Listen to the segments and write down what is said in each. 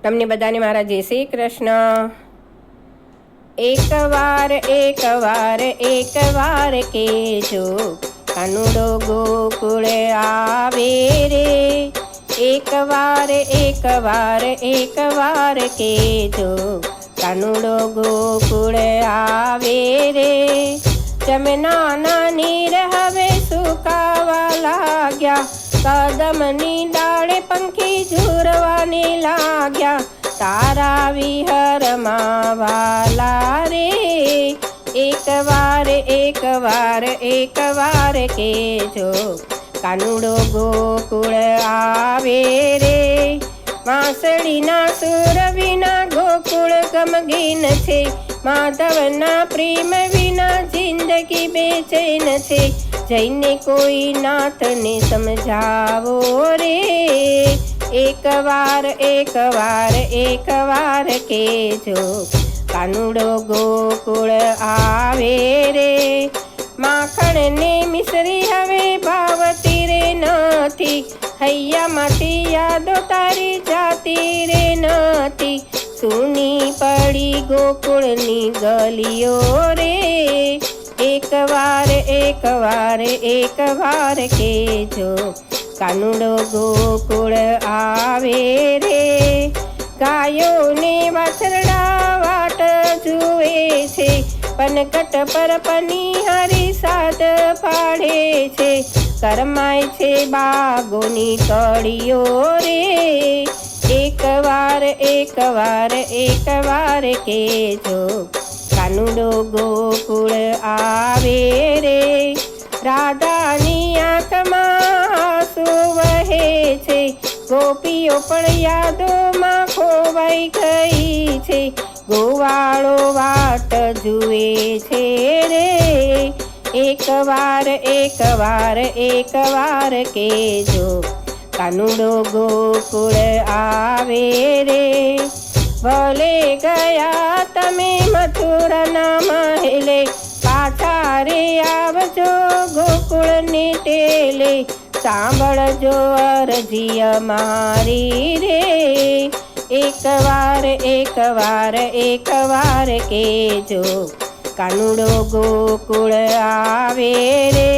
તમને બધાને મારા જય શ્રી કૃષ્ણ। એક વાર કેજો કાનુડો ગોકુળ આવે રે। એક વાર કેજો કાનુડો ગોકુળ આવે રે। જમનાના નીર હવે સુકાવા લાગ્યા, કદમની ડાળે પંખી ઝૂરવાને લાગ્યા, તારા વિહરમાં વાલા રે। એક વાર કેજો કાનુડો ગોકુળ આવે રે। વાંસળીના સુર વિના ગોકુળ ગમગીન છે, માધવના પ્રેમ વિના જિંદગી બેચેન છે। જઈને કોઈ નાથને સમજાવો રે। એક વાર કેજો કાનુડો ગોકુળ આવે રે। માખણને મિશ્રી હવે ભાવતી રે નથી, હૈયામાંથી યાદો તારી જાતી રે નથી। સૂની પડી ગોકુળની ગલીઓ રે। એક વાર કેજો કાનુડો ગોકુળ આવે રે। ગાયોને વાછરડા વાટ જુએ છે, પનકટ પર પનિહારી સાદ પાડે છે, કરમાય છે બાગોની કળીઓ રે। એક વાર કેજો કાનુડો ગોકુળ આવે રે। રાધાની આંખમાં આંસુ વહે છે, ગોપીઓ પણ યાદોમાં ખોવાઈ ગઈ છે, ગોવાળો વાટ જુએ છે રે। એક વાર કેજો કાનુડો ગોકુળ આવે રે। ભલે ગયા તમે મથુરાના મહેલે, પાછા રે આવજો ગોકુળને ટેલે, સાંભળજો અરજી અમારી રે। એક વાર કેજો કાનુડો ગોકુળ આવે રે।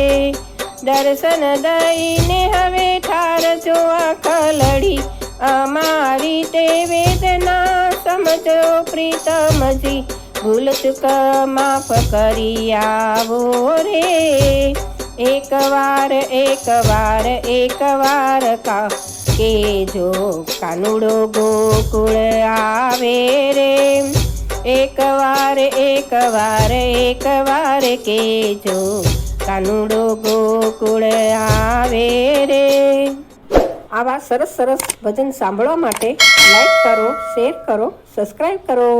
દર્શન દઈને હવે ઠારજો આખલડી, અમારી તે વેદના સમજો પ્રીતમજી, ભૂલ ચૂક માફ કરી આવો રે। એક વાર કેજો કાનુડો ગોકુળ આવે રે। એક વાર કેજો કાનુડો ગોકુળ આવે રે। આવા સરસ ભજન સાંભળવા માટે લાઈક કરો, શેર કરો, સબસ્ક્રાઈબ કરો।